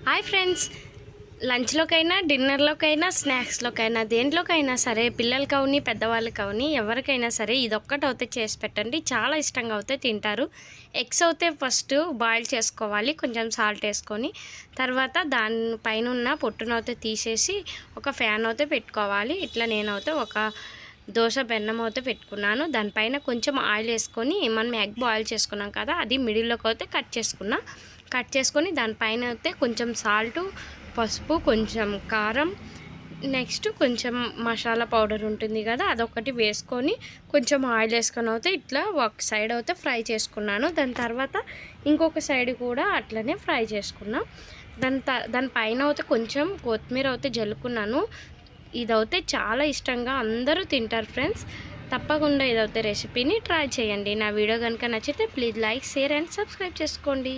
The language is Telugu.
హాయ్ ఫ్రెండ్స్, లంచ్లోకైనా డిన్నర్లోకైనా స్నాక్స్లోకైనా దేంట్లోకైనా సరే పిల్లలకి అవని పెద్దవాళ్ళకి అవని ఎవరికైనా సరే ఇదొక్కటి అయితే చేసి పెట్టండి. చాలా ఇష్టంగా అయితే తింటారు. ఎగ్స్ అయితే ఫస్ట్ బాయిల్ చేసుకోవాలి, కొంచెం సాల్ట్ వేసుకొని. తర్వాత దానిపైన ఉన్న పొట్టునైతే తీసేసి ఒక ఫ్యాన్ అయితే పెట్టుకోవాలి. ఇట్లా నేనైతే ఒక దోశ పెన్నం అయితే పెట్టుకున్నాను. దానిపైన కొంచెం ఆయిల్ వేసుకొని మనం ఎగ్ బాయిల్ చేసుకున్నాం కదా, అది మిడిల్లోకి అయితే కట్ చేసుకొని దానిపైన అయితే కొంచెం సాల్టు, పసుపు, కొంచెం కారం, నెక్స్ట్ కొంచెం మసాలా పౌడర్ ఉంటుంది కదా, అదొకటి వేసుకొని కొంచెం ఆయిల్ వేసుకొని అయితే ఇట్లా ఒక సైడ్ అయితే ఫ్రై చేసుకున్నాను. దాని తర్వాత ఇంకొక సైడ్ కూడా అట్లనే ఫ్రై చేసుకున్నాం. దానిపైన అయితే కొంచెం కొత్తిమీర అయితే జల్లుకున్నాను. ఇదైతే చాలా ఇష్టంగా అందరూ తింటారు ఫ్రెండ్స్. తప్పకుండా ఇదైతే రెసిపీని ట్రై చేయండి. నా వీడియో కనుక నచ్చితే please like, share and subscribe చేసుకోండి.